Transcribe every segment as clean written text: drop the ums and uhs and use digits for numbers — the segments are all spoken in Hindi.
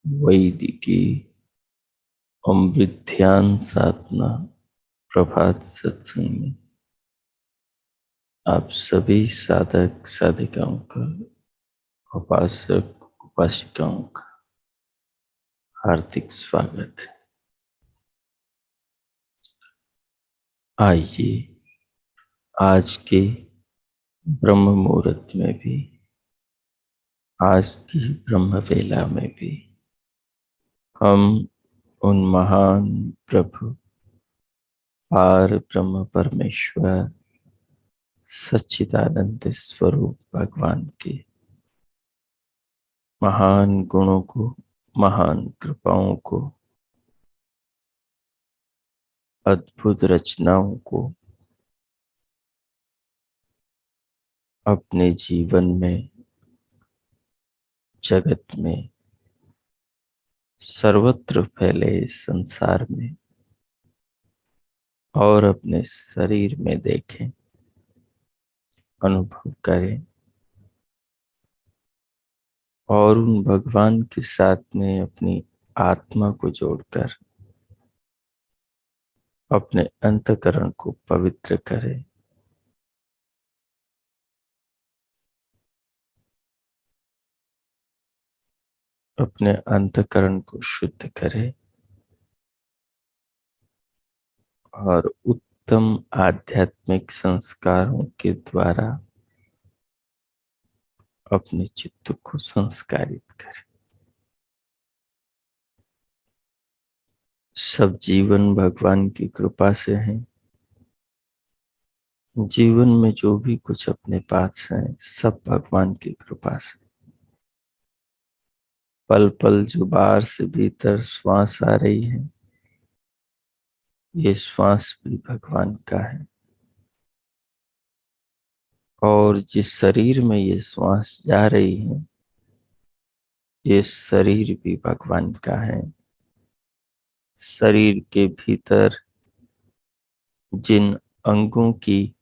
वैदिकी अमृत ध्यान साधना प्रभात सत्संग में आप सभी साधक साधिकाओं का, उपासक उपासिकाओं का हार्दिक स्वागत है। आइए आज के ब्रह्म मुहूर्त में भी, आज की ब्रह्म वेला में भी हम उन महान प्रभु पार ब्रह्म परमेश्वर सच्चिदानंद स्वरूप भगवान के महान गुणों को, महान कृपाओं को, अद्भुत रचनाओं को अपने जीवन में, जगत में, सर्वत्र फैले इस संसार में और अपने शरीर में देखें, अनुभव करें और उन भगवान के साथ में अपनी आत्मा को जोड़कर अपने अंतःकरण को पवित्र करें। अपने अंतःकरण को शुद्ध करें और उत्तम आध्यात्मिक संस्कारों के द्वारा अपने चित्त को संस्कारित करें। सब जीवन भगवान की कृपा से है। जीवन में जो भी कुछ अपने पास है सब भगवान की कृपा से। पल पल जो बाहर से भीतर श्वास आ रही है, ये श्वास भी भगवान का है। और जिस शरीर में ये श्वास जा रही है, ये शरीर भी भगवान का है। शरीर के भीतर जिन अंगों की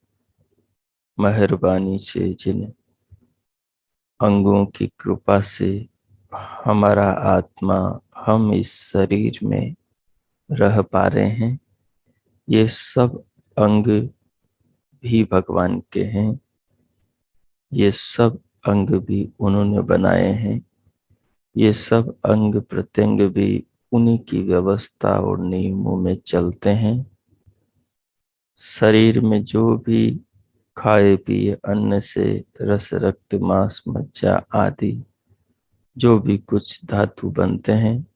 मेहरबानी से, जिन अंगों की कृपा से हमारा आत्मा, हम इस शरीर में रह पा रहे हैं, ये सब अंग भी भगवान के हैं। ये सब अंग भी उन्होंने बनाए हैं। ये सब अंग प्रत्यंग भी उन्हीं की व्यवस्था और नियमों में चलते हैं। शरीर में जो भी खाए पिए अन्न से रस रक्त मांस मज्जा आदि जो भी कुछ धातु बनते हैं,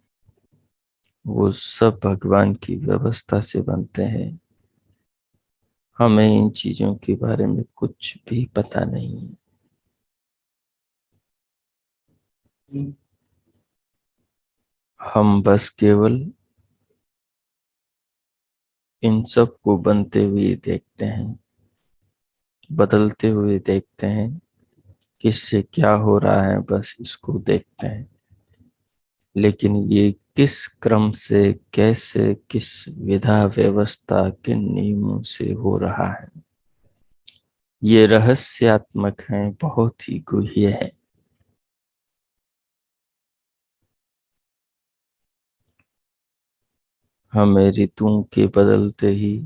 वो सब भगवान की व्यवस्था से बनते हैं। हमें इन चीजों के बारे में कुछ भी पता नहीं है। हम बस केवल इन सब को बनते हुए देखते हैं, बदलते हुए देखते हैं, किससे क्या हो रहा है, बस इसको देखते हैं। लेकिन ये किस क्रम से, कैसे, किस विधा व्यवस्था के नियमों से हो रहा है, ये रहस्यात्मक है, बहुत ही गुह्य है। हमें ऋतुओं के बदलते ही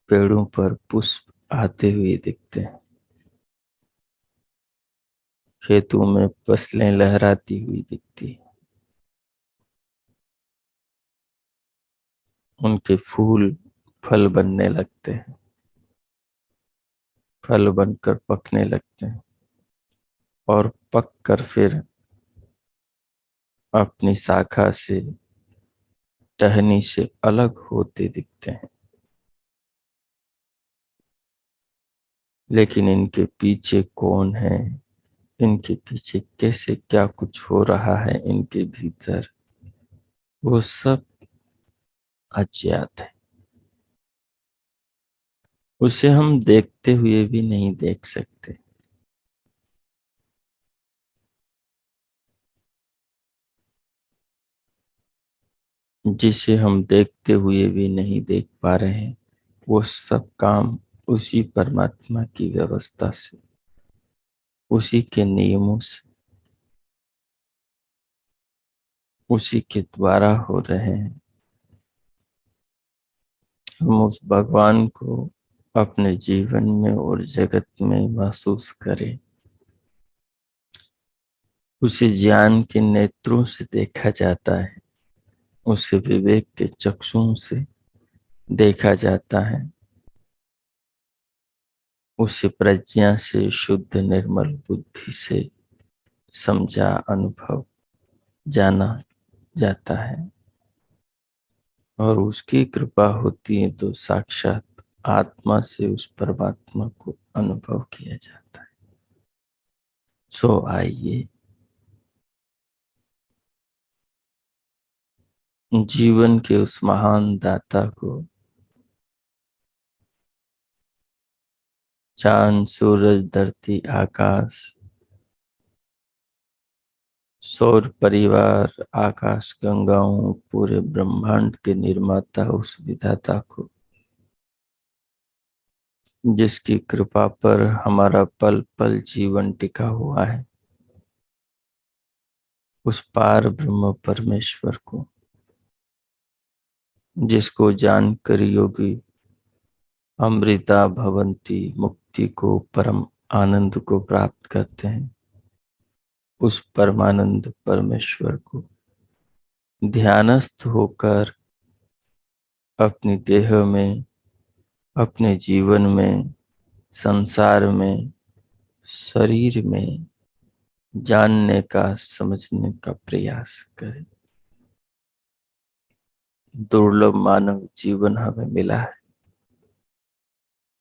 पेड़ों पर पुष्प आते हुए दिखते हैं, खेतों में फसलें लहराती हुई दिखती हैं, उनके फूल फल बनने लगते हैं, फल बनकर पकने लगते हैं और पक कर फिर अपनी शाखा से, टहनी से अलग होते दिखते हैं। लेकिन इनके पीछे कौन है, इनके पीछे कैसे क्या कुछ हो रहा है इनके भीतर, वो सब अज्ञात है। उसे हम देखते हुए भी नहीं देख सकते। जिसे हम देखते हुए भी नहीं देख पा रहे हैं, वो सब काम उसी परमात्मा की व्यवस्था से, उसी के नियमों से, उसी के द्वारा हो रहे हैं। हम उस भगवान को अपने जीवन में और जगत में महसूस करें। उसे ज्ञान के नेत्रों से देखा जाता है, उसे विवेक के चक्षुओं से देखा जाता है, उसे प्रज्ञा से, शुद्ध निर्मल बुद्धि से समझा, अनुभव, जाना जाता है। और उसकी कृपा होती है तो साक्षात आत्मा से उस परमात्मा को अनुभव किया जाता है। सो आइए जीवन के उस महान दाता को, चांद सूरज धरती आकाश, सौर परिवार, आकाश गंगाओं, पूरे ब्रह्मांड के निर्माता उस विधाता को, जिसकी कृपा पर हमारा पल पल जीवन टिका हुआ है, उस पार ब्रह्म परमेश्वर को, जिसको जानकर योगी अमृता भवंती, मुक्ति को, परम आनंद को प्राप्त करते हैं, उस परमानंद परमेश्वर को ध्यानस्थ होकर अपनी देह में, अपने जीवन में, संसार में, शरीर में जानने का, समझने का प्रयास करें। दुर्लभ मानव जीवन हमें मिला है,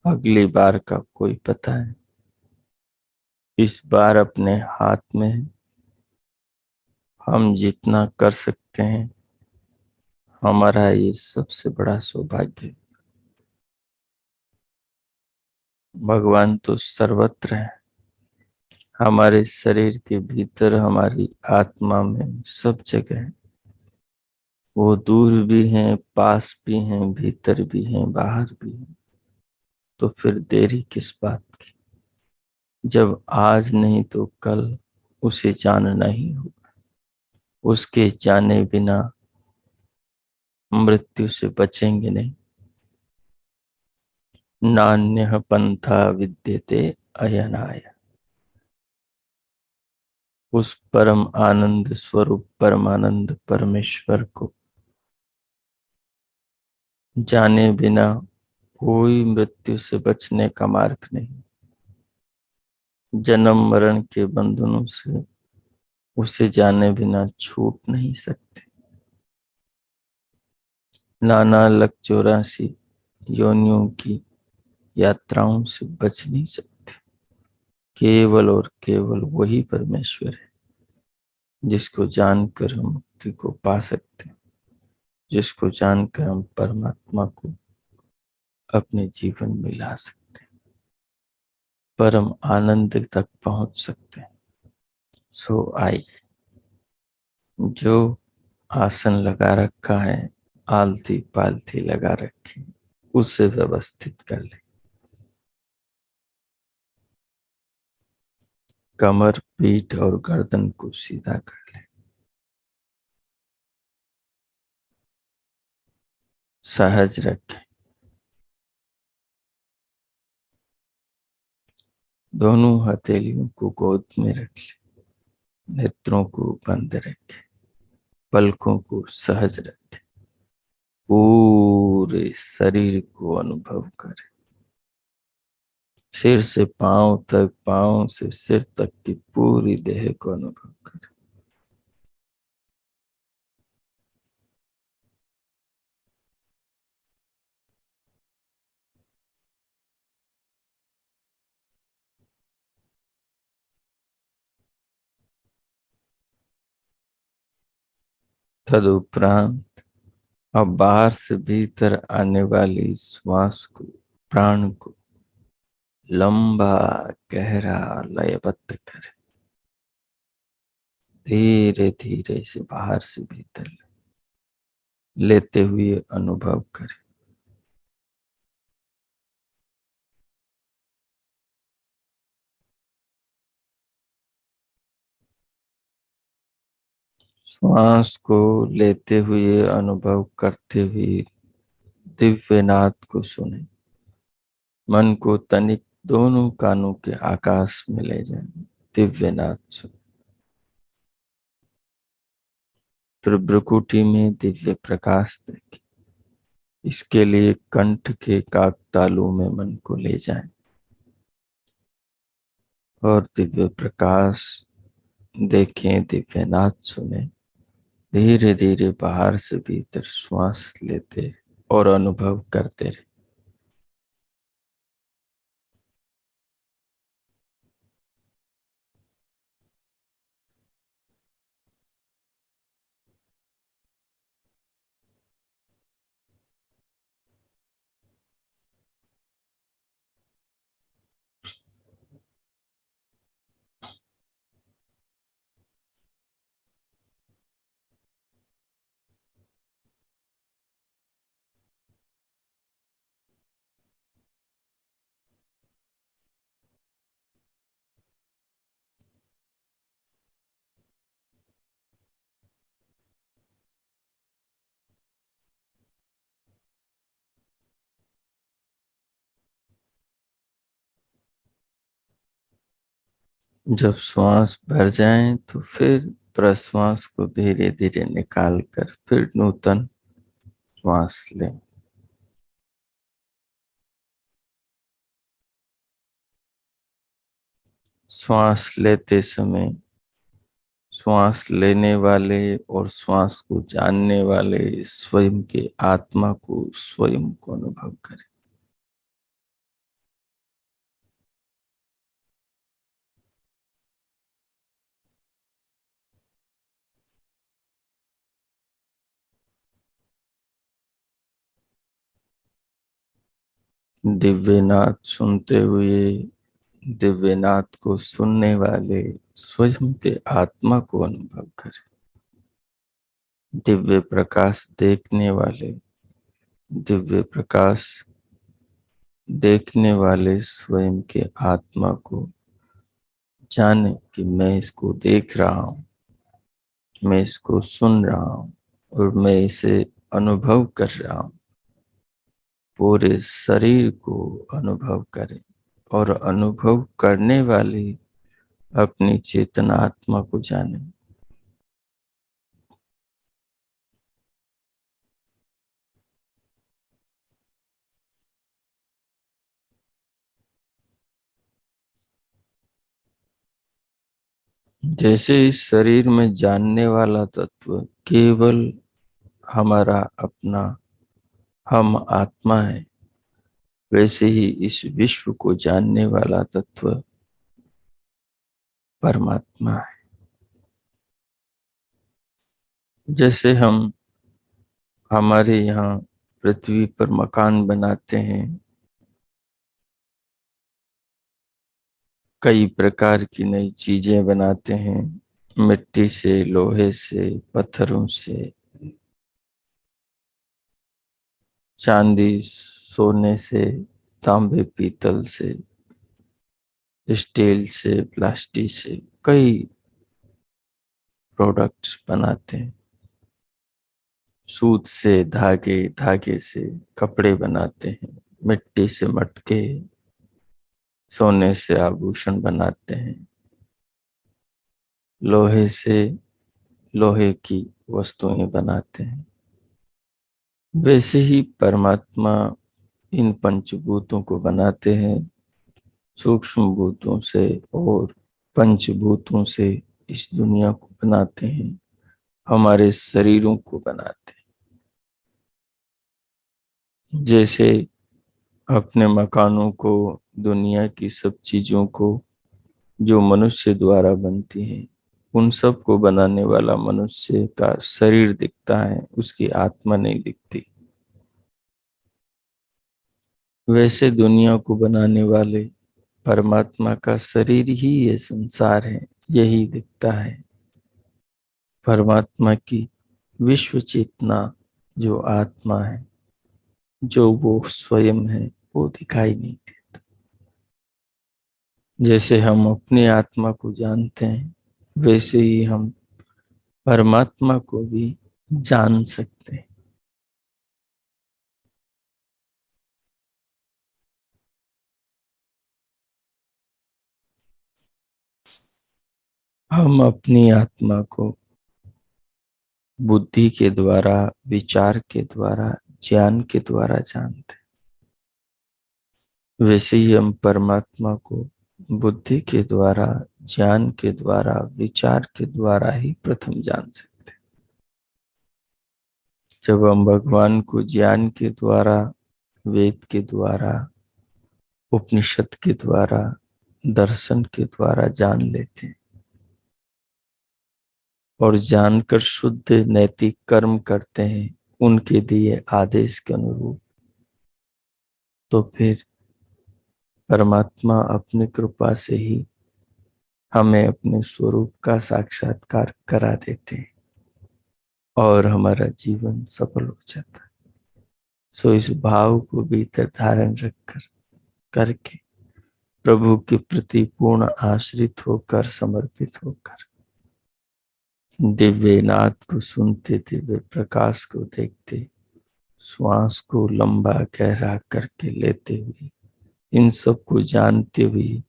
अगली बार का कोई पता है। इस बार अपने हाथ में है, हम जितना कर सकते हैं, हमारा ये सबसे बड़ा सौभाग्य। भगवान तो सर्वत्र है, हमारे शरीर के भीतर, हमारी आत्मा में, सब जगह है। वो दूर भी हैं, पास भी हैं, भीतर भी हैं, बाहर भी हैं। तो फिर देरी किस बात की? जब आज नहीं तो कल उसे जानना ही होगा। उसके जाने बिना मृत्यु से बचेंगे नहीं। नान्यः पंथा विद्यते अयनाय। उस परम आनंद स्वरूप परमानंद परमेश्वर को जाने बिना कोई मृत्यु से बचने का मार्ग नहीं। जन्म मरण के बंधनों से उसे जाने बिना छूट नहीं सकते। नाना लख 84 योनियों की यात्राओं से बच नहीं सकते। केवल और केवल वही परमेश्वर है, जिसको जानकर हम मुक्ति को पा सकते हैं, जिसको जानकर हम परमात्मा को अपने जीवन में ला सकते हैं, परम आनंद तक पहुंच सकते हैं। सो आई, जो आसन लगा रखा है, आलती पालथी लगा रखी, उसे व्यवस्थित कर ले। कमर, पीठ और गर्दन को सीधा कर ले। सहज रखें। दोनों हथेलियों को गोद में रख ले, नेत्रों को बंद रखे, पलकों को सहज रखे, पूरे शरीर को अनुभव करें। सिर से पांव तक, पांव से सिर तक की पूरी देह को अनुभव करें। तदुपरांत अब बाहर से भीतर आने वाली श्वास को, प्राण को लंबा गहरा लयबद्ध करें। धीरे धीरे से बाहर से भीतर लेते हुए अनुभव करें। श्वास को लेते हुए अनुभव करते हुए दिव्य नाद को सुने। मन को तनिक दोनों कानों के आकाश में ले जाए, दिव्य नाद सुने। फिर भ्रुकुटी में दिव्य प्रकाश देखें। इसके लिए कंठ के काकतालू में मन को ले जाएं और दिव्य प्रकाश देखें, दिव्य नाद सुने। धीरे धीरे बाहर से भीतर श्वास लेते और अनुभव करते रहे। जब श्वास भर जाए तो फिर प्रश्वास को धीरे धीरे निकाल कर फिर नूतन श्वास लें। श्वास लेते समय श्वास लेने वाले और श्वास को जानने वाले स्वयं के आत्मा को, स्वयं को अनुभव करें। दिव्यनाद सुनते हुए दिव्यनाद को सुनने वाले स्वयं के आत्मा को अनुभव करें। दिव्य प्रकाश देखने वाले, दिव्य प्रकाश देखने वाले स्वयं के आत्मा को जाने कि मैं इसको देख रहा हूं, मैं इसको सुन रहा हूं और मैं इसे अनुभव कर रहा हूं। पूरे शरीर को अनुभव करें और अनुभव करने वाली अपनी चेतना आत्मा को जाने। जैसे इस शरीर में जानने वाला तत्व केवल हमारा अपना हम आत्मा है, वैसे ही इस विश्व को जानने वाला तत्व परमात्मा है। जैसे हम हमारे यहाँ पृथ्वी पर मकान बनाते हैं, कई प्रकार की नई चीजें बनाते हैं, मिट्टी से, लोहे से, पत्थरों से, चांदी सोने से, तांबे पीतल से, स्टील से, प्लास्टिक से कई प्रोडक्ट्स बनाते हैं। सूत से धागे, धागे से कपड़े बनाते हैं, मिट्टी से मटके, सोने से आभूषण बनाते हैं, लोहे से लोहे की वस्तुएं बनाते हैं, वैसे ही परमात्मा इन पंचभूतों को बनाते हैं, सूक्ष्म भूतों से और पंचभूतों से इस दुनिया को बनाते हैं, हमारे शरीरों को बनाते हैं। जैसे अपने मकानों को, दुनिया की सब चीजों को जो मनुष्य द्वारा बनती है, उन सब को बनाने वाला मनुष्य का शरीर दिखता है, उसकी आत्मा नहीं दिखती। वैसे दुनिया को बनाने वाले परमात्मा का शरीर ही ये संसार है, यही दिखता है। परमात्मा की विश्व चेतना जो आत्मा है, जो वो स्वयं है, वो दिखाई नहीं देता। जैसे हम अपनी आत्मा को जानते हैं, वैसे ही हम परमात्मा को भी जान सकते हैं। हम अपनी आत्मा को बुद्धि के द्वारा, विचार के द्वारा, ज्ञान के द्वारा जानते हैं। वैसे ही हम परमात्मा को बुद्धि के द्वारा, ज्ञान के द्वारा, विचार के द्वारा ही प्रथम जान सकते हैं। जब हम भगवान को ज्ञान के द्वारा, वेद के द्वारा, उपनिषद के द्वारा, दर्शन के द्वारा जान लेते हैं और जानकर शुद्ध नैतिक कर्म करते हैं उनके दिए आदेश के अनुरूप, तो फिर परमात्मा अपनी कृपा से ही हमें अपने स्वरूप का साक्षात्कार करा देते हैं और हमारा जीवन सफल हो जाता है। सो इस भाव को भीतर धारण रखकर करके प्रभु के प्रति पूर्ण आश्रित होकर, समर्पित होकर, दिव्य नाद को सुनते, दिव्य प्रकाश को देखते, श्वास को लंबा गहरा करके लेते हुए, इन सब को जानते हुए,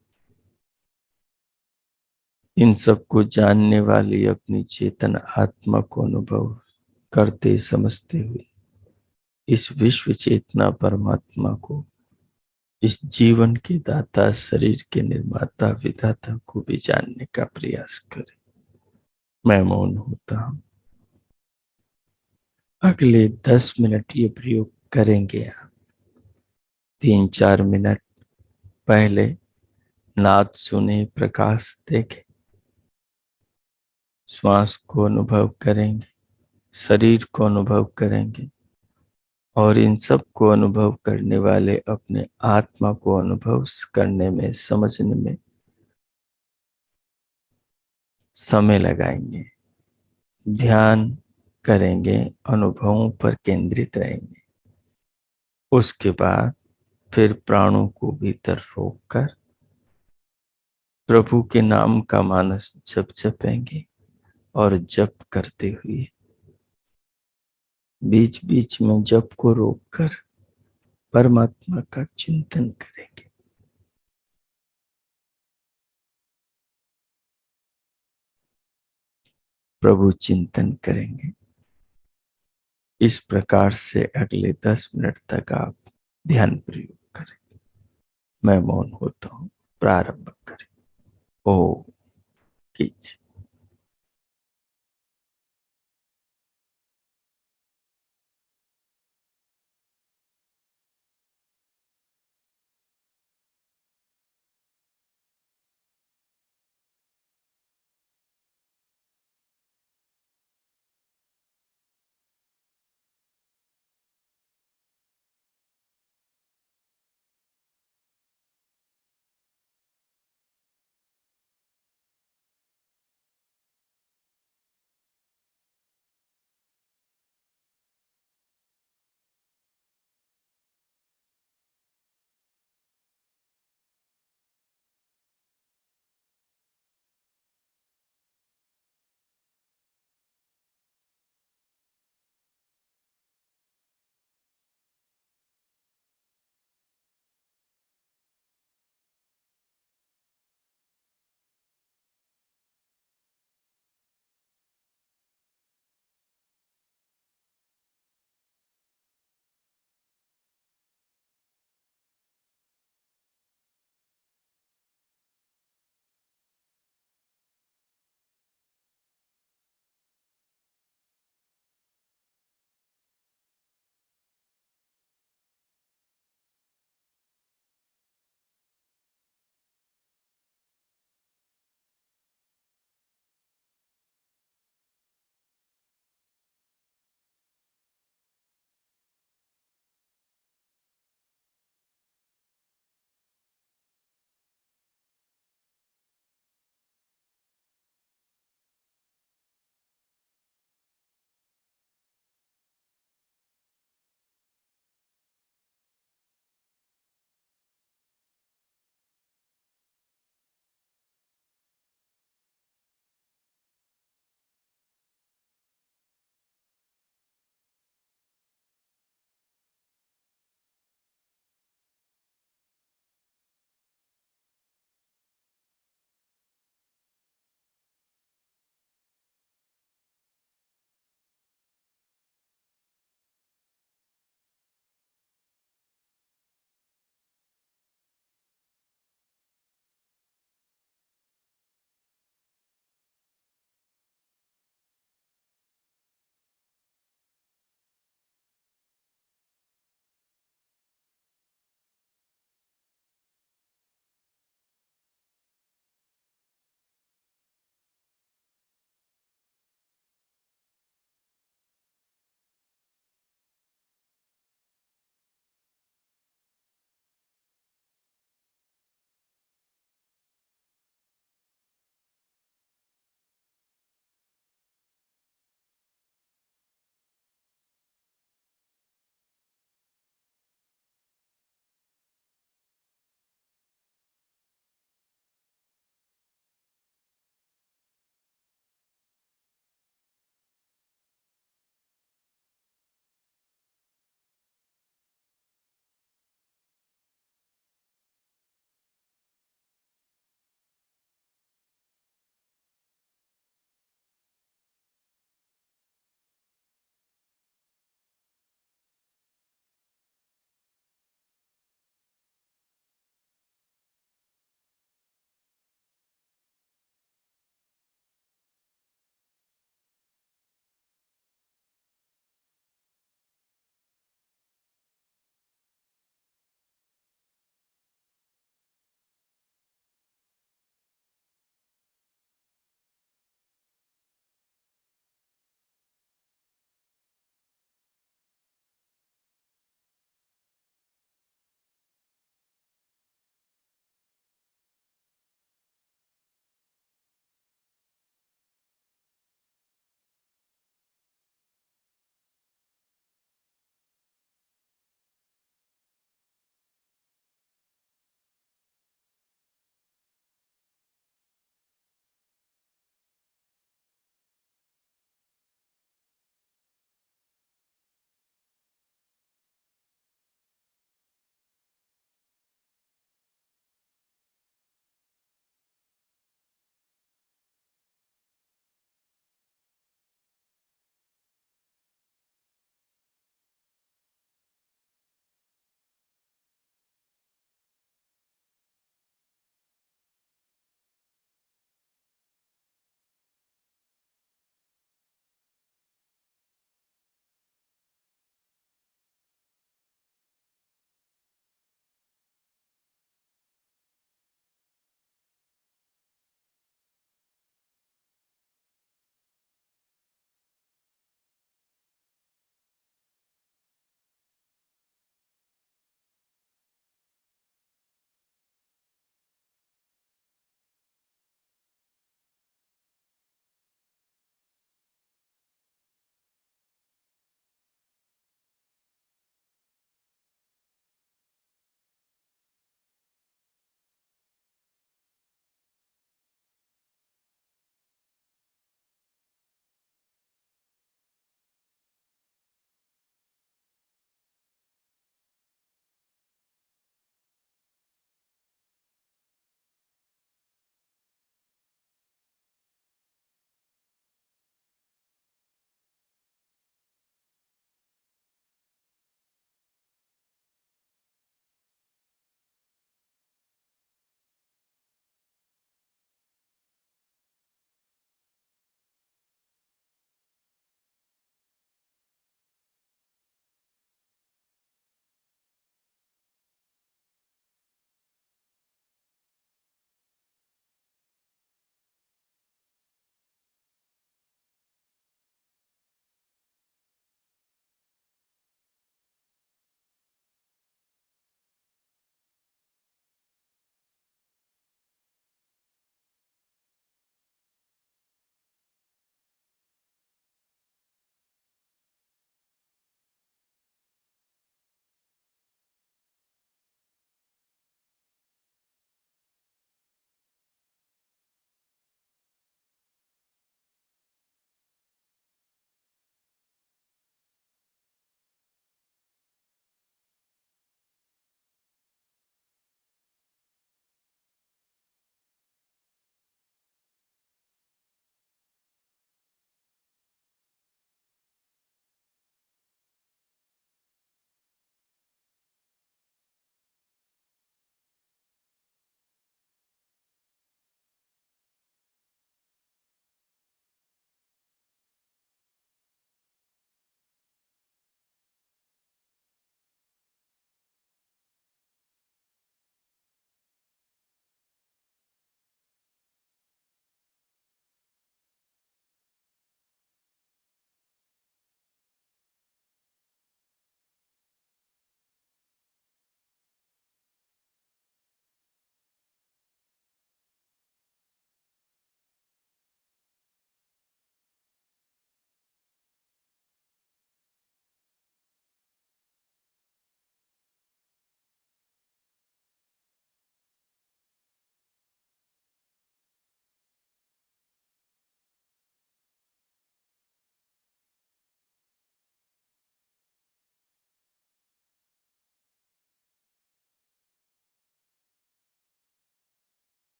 इन सब को जानने वाली अपनी चेतन आत्मा को अनुभव करते समझते हुए, इस विश्व चेतना परमात्मा को, इस जीवन के दाता, शरीर के निर्माता, विधाता को भी जानने का प्रयास करें। मैं मौन होता हूं। अगले 10 मिनट ये प्रयोग करेंगे आप। 3-4 मिनट पहले नाद सुने, प्रकाश देखें, श्वास को अनुभव करेंगे, शरीर को अनुभव करेंगे और इन सब को अनुभव करने वाले अपने आत्मा को अनुभव करने में, समझने में समय लगाएंगे। ध्यान करेंगे, अनुभवों पर केंद्रित रहेंगे। उसके बाद फिर प्राणों को भीतर रोककर प्रभु के नाम का मानस जप जपेंगे और जप करते हुए बीच बीच में जप को रोककर परमात्मा का चिंतन करेंगे। प्रभु चिंतन करेंगे। इस प्रकार से अगले 10 मिनट तक आप ध्यान प्रयोग करें। मैं मौन होता हूं। प्रारंभ करें। ओम कीजिए।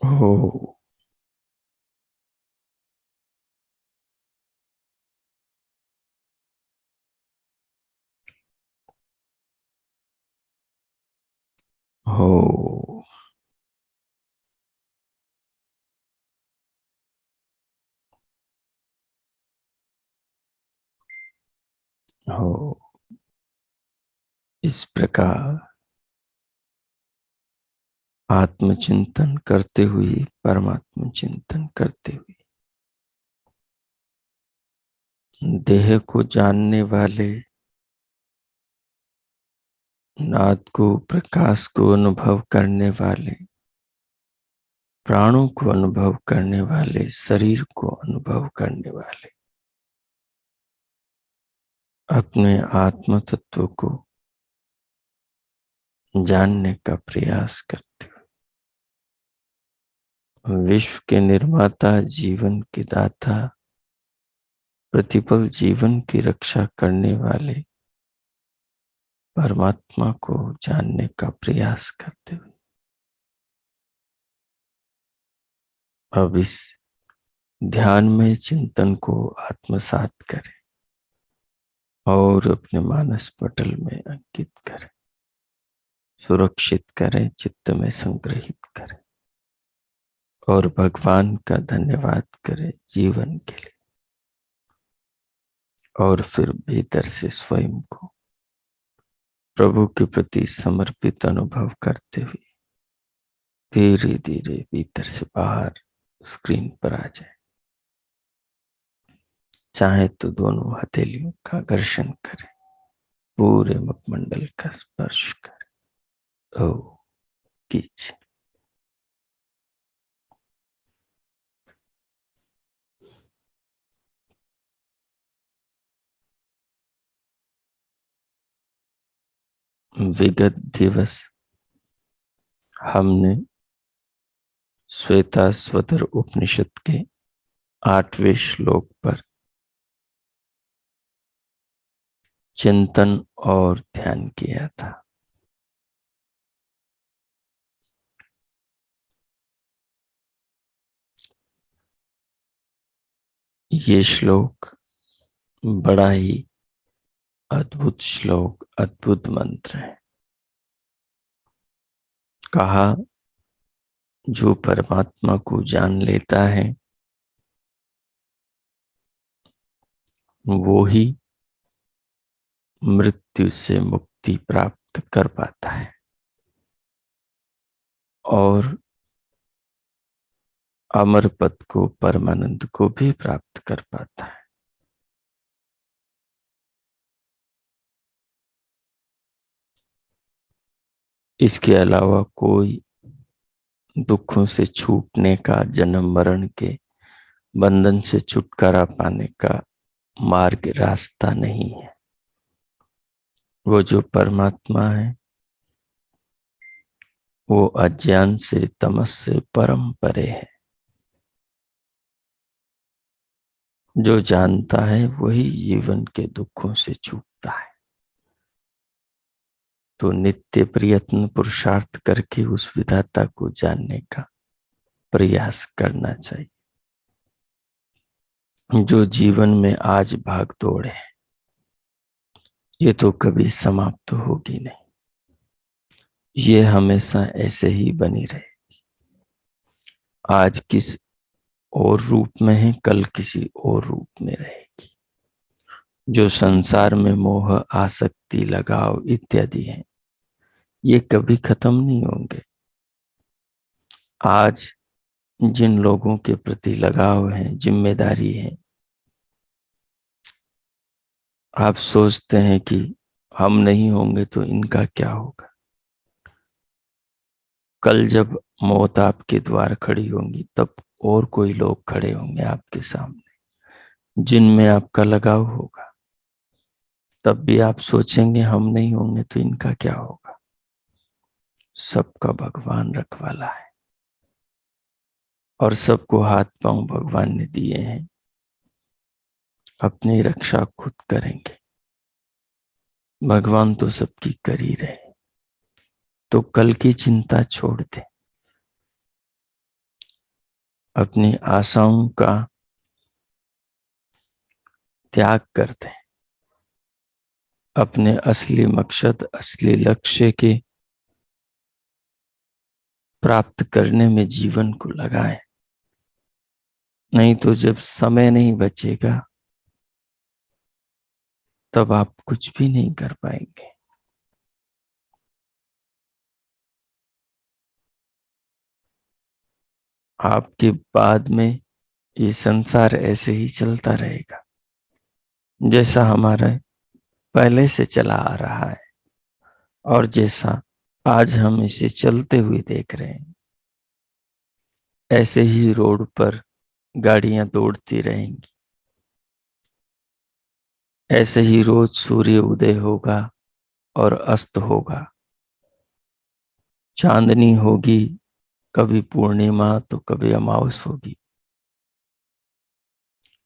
हो हो हो। इस प्रकार आत्मचिंतन करते हुए, परमात्म चिंतन करते हुए, देह को जानने वाले, नाद को, प्रकाश को अनुभव करने वाले, प्राणों को अनुभव करने वाले, शरीर को अनुभव करने वाले, अपने आत्म तत्व को जानने का प्रयास करते हुए, विश्व के निर्माता, जीवन के दाता, प्रतिपल जीवन की रक्षा करने वाले परमात्मा को जानने का प्रयास करते हुए, अब इस ध्यान में चिंतन को आत्मसात करें और अपने मानस पटल में अंकित करें, सुरक्षित करें, चित्त में संग्रहित करें और भगवान का धन्यवाद करें जीवन के लिए। और फिर भीतर से स्वयं को प्रभु के प्रति समर्पित अनुभव करते हुए धीरे धीरे भीतर से बाहर स्क्रीन पर आ जाए। चाहे तो दोनों हथेलियों का घर्षण करें, पूरे मुखमंडल का स्पर्श करें। ओ कीजिए। विगत दिवस हमने श्वेता स्वतर उपनिषद के 8वें श्लोक पर चिंतन और ध्यान किया था। ये श्लोक बड़ा ही अद्भुत श्लोक, अद्भुत मंत्र है। कहा, जो परमात्मा को जान लेता है वो ही मृत्यु से मुक्ति प्राप्त कर पाता है और अमर पद को, परमानंद को भी प्राप्त कर पाता है। इसके अलावा कोई दुखों से छूटने का, जन्म मरण के बंधन से छुटकारा पाने का मार्ग, रास्ता नहीं है। वो जो परमात्मा है वो अज्ञान से, तमस से परम परे है। जो जानता है वही जीवन के दुखों से छूटता है। तो नित्य प्रयत्न, पुरुषार्थ करके उस विधाता को जानने का प्रयास करना चाहिए। जो जीवन में आज भाग दौड़ है ये तो कभी समाप्त होगी नहीं, ये हमेशा ऐसे ही बनी रहे। आज किस और रूप में है, कल किसी और रूप में रहेगी। जो संसार में मोह, आसक्ति, लगाव इत्यादि हैं ये कभी खत्म नहीं होंगे। आज जिन लोगों के प्रति लगाव है, जिम्मेदारी है, आप सोचते हैं कि हम नहीं होंगे तो इनका क्या होगा। कल जब मौत आपके द्वार खड़ी होंगी तब और कोई लोग खड़े होंगे आपके सामने जिनमें आपका लगाव होगा। तब भी आप सोचेंगे हम नहीं होंगे तो इनका क्या होगा। सबका भगवान रखवाला है और सबको हाथ पांव भगवान ने दिए हैं। अपनी रक्षा खुद करेंगे। भगवान तो सबकी कर ही रहे। तो कल की चिंता छोड़ दे। अपनी आशाओं का त्याग कर दें, अपने असली मकसद, असली लक्ष्य के प्राप्त करने में जीवन को लगाएं। नहीं तो जब समय नहीं बचेगा तब आप कुछ भी नहीं कर पाएंगे। आपके बाद में ये संसार ऐसे ही चलता रहेगा जैसा हमारा पहले से चला आ रहा है, और जैसा आज हम इसे चलते हुए देख रहे हैं। ऐसे ही रोड पर गाड़ियां दौड़ती रहेंगी, ऐसे ही रोज सूर्य उदय होगा और अस्त होगा, चांदनी होगी, कभी पूर्णिमा तो कभी अमावस होगी।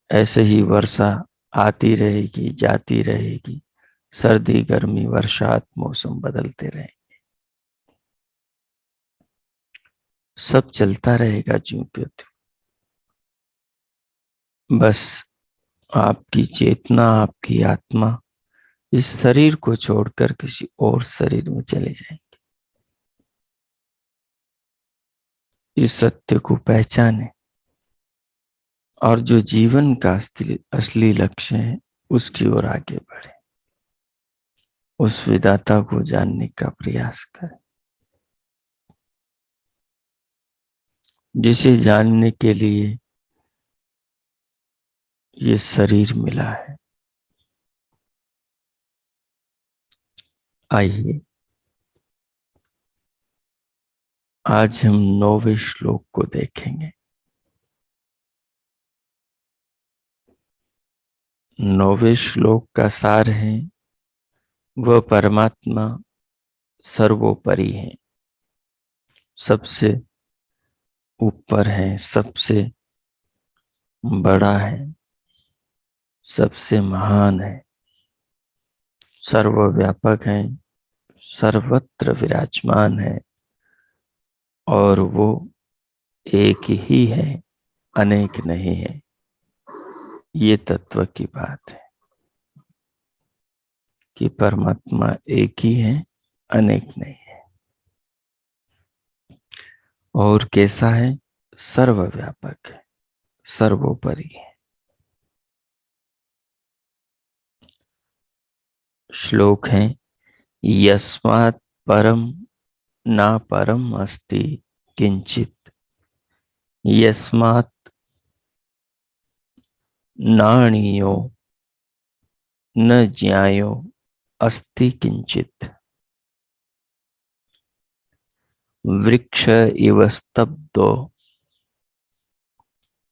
ऐसे ही वर्षा आती रहेगी, जाती रहेगी, सर्दी गर्मी बरसात मौसम बदलते रहेंगे। सब चलता रहेगा ज्यों के त्यों। बस आपकी चेतना, आपकी आत्मा इस शरीर को छोड़कर किसी और शरीर में चले जाएंगे। इस सत्य को पहचाने और जो जीवन का असली लक्ष्य है उसकी ओर आगे बढ़े, उस विधाता को जानने का प्रयास करें, जिसे जानने के लिए ये शरीर मिला है। आइए आज हम 9वें श्लोक को देखेंगे। 9वें श्लोक का सार है, वह परमात्मा सर्वोपरि है, सबसे ऊपर है, सबसे बड़ा है, सबसे महान है, सर्वव्यापक है, सर्वत्र विराजमान है, और वो एक ही है, अनेक नहीं है। ये तत्व की बात है कि परमात्मा एक ही है, अनेक नहीं है। और कैसा है? सर्वव्यापक है, सर्वोपरि है। श्लोक है, यस्मात् परम ना परम अस्ति किंचित, यस्मात् नाणीयो न ज्ञायो अस्ति किंचित, वृक्ष इव स्तब्धो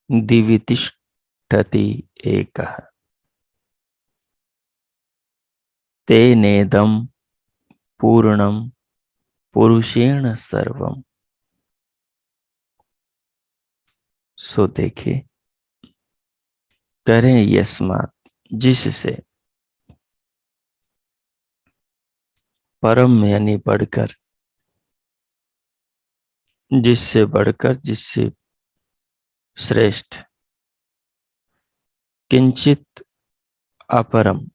दिवि तिष्ठति एकः, तेनेदं पूर्णं पुरुषेण सर्वम। सो देखे, करें यस्मात्, जिससे, परम यानी बढ़कर, जिससे बढ़कर, जिससे श्रेष्ठ, किंचित अपरम,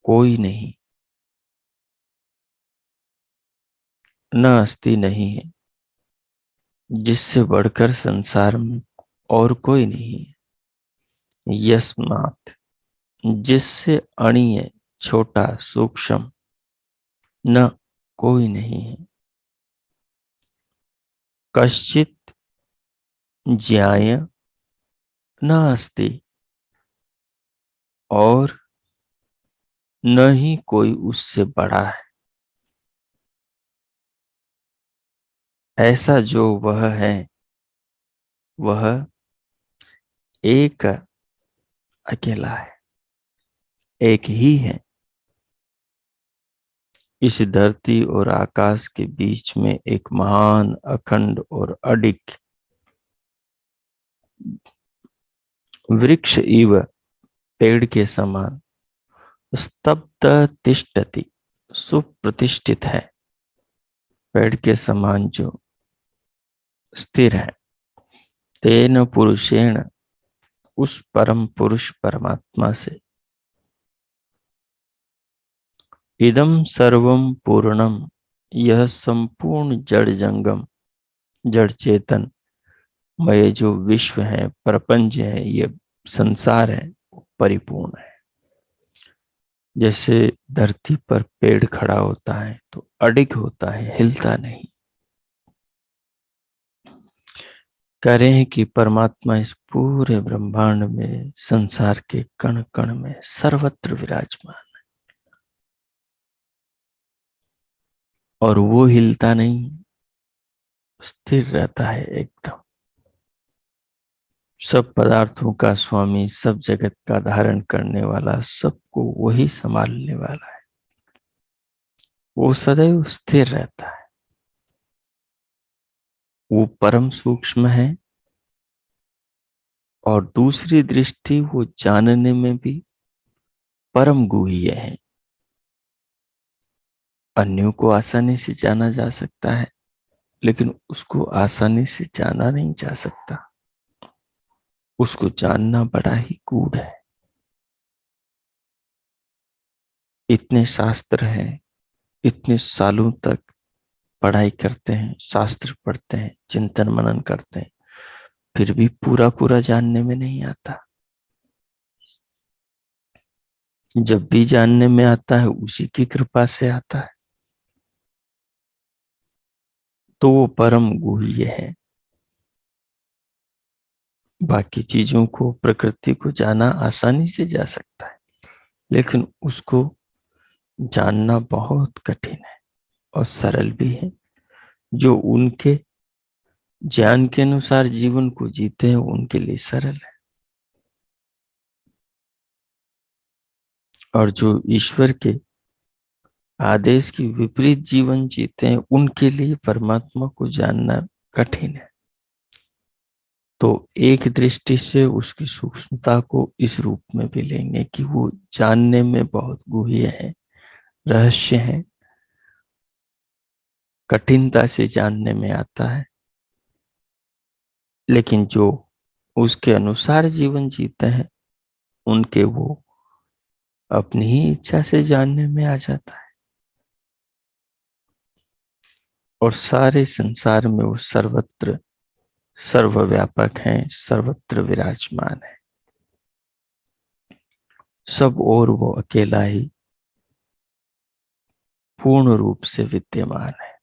कोई नहीं, न अस्ति नहीं है, जिससे बढ़कर संसार में और कोई नहीं है। यस्मात्, जिससे अणीय, छोटा, सूक्ष्म, न कोई नहीं है, कश्चित ज्ञाय न अस्ति, और न ही कोई उससे बड़ा है। ऐसा जो वह है, वह एक अकेला है, एक ही है। इस धरती और आकाश के बीच में एक महान, अखंड और अडिग वृक्ष इव, पेड़ के समान, स्तब्ध तिष्ठति, सुप्रतिष्ठित है, पेड़ के समान जो स्थिर है, तेन पुरुषेण, उस परम पुरुष परमात्मा से, इदम सर्वम पूर्णम, यह संपूर्ण जड़ जंगम, जड़ चेतन मय जो विश्व है, प्रपंच है, ये संसार है, परिपूर्ण है। जैसे धरती पर पेड़ खड़ा होता है तो अडिग होता है, हिलता नहीं। कह रहे हैं कि परमात्मा इस पूरे ब्रह्मांड में, संसार के कण कण में सर्वत्र विराजमान, और वो हिलता नहीं, स्थिर रहता है एकदम। सब पदार्थों का स्वामी, सब जगत का धारण करने वाला, सबको वही संभालने वाला है। वो सदैव स्थिर रहता है। वो परम सूक्ष्म है, और दूसरी दृष्टि वो जानने में भी परम गुह्य है। अन्यों को आसानी से जाना जा सकता है, लेकिन उसको आसानी से जाना नहीं जा सकता। उसको जानना बड़ा ही गूढ़ है। इतने शास्त्र हैं, इतने सालों तक पढ़ाई करते हैं, शास्त्र पढ़ते हैं, चिंतन मनन करते हैं, फिर भी पूरा पूरा जानने में नहीं आता। जब भी जानने में आता है, उसी की कृपा से आता है, तो वो परम गुह्य है। बाकी चीजों को, प्रकृति को जाना आसानी से जा सकता है, लेकिन उसको जानना बहुत कठिन है। और सरल भी है। जो उनके ज्ञान के अनुसार जीवन को जीते हैं, उनके लिए सरल है। और जो ईश्वर के आदेश की विपरीत जीवन जीते हैं, उनके लिए परमात्मा को जानना कठिन है। तो एक दृष्टि से उसकी सूक्ष्मता को इस रूप में भी लेंगे कि वो जानने में बहुत गुह्य है, रहस्य है, कठिनता से जानने में आता है। लेकिन जो उसके अनुसार जीवन जीते हैं, उनके वो अपनी ही इच्छा से जानने में आ जाता है। और सारे संसार में वो सर्वत्र सर्वव्यापक हैं, सर्वत्र विराजमान है। सब और वो अकेला ही पूर्ण रूप से विद्यमान है,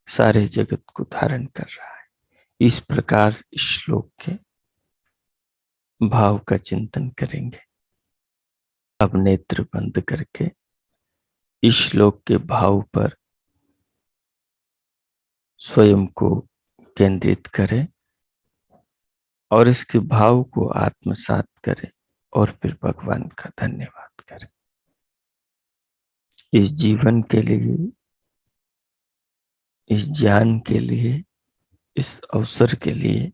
सारे जगत को धारण कर रहा है। इस प्रकार इस श्लोक के भाव का चिंतन करेंगे। अब नेत्र बंद करके इस श्लोक के भाव पर स्वयं को केंद्रित करें, और इसके भाव को आत्मसात करें, और फिर भगवान का धन्यवाद करें। इस जीवन के लिए, इस ज्ञान के लिए, इस अवसर के लिए,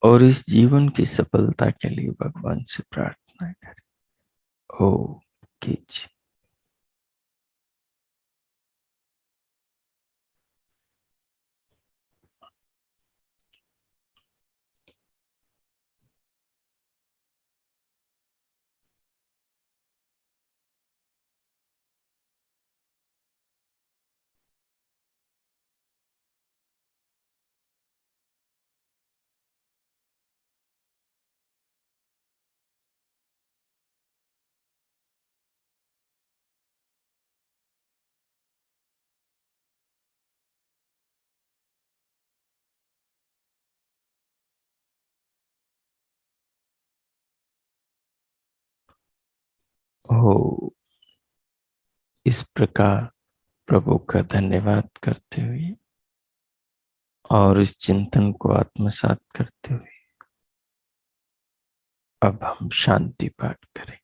और इस जीवन की सफलता के लिए भगवान से प्रार्थना करें। ओ कीजिए। ओ, इस प्रकार प्रभु का धन्यवाद करते हुए और इस चिंतन को आत्मसात करते हुए अब हम शांति पाठ करें।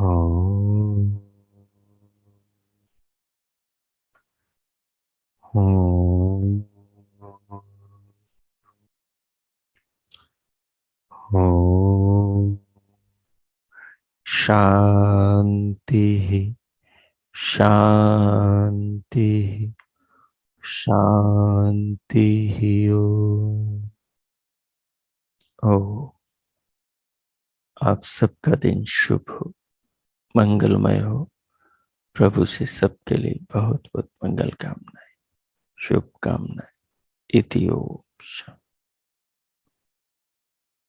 ओम ओम ओम। शांति शांति शांति ही ओ। आप सबका दिन शुभ हो, मंगलमय हो। प्रभु से सबके लिए बहुत बहुत मंगल कामनाएं, शुभकामनाएं। इति ओम शांति।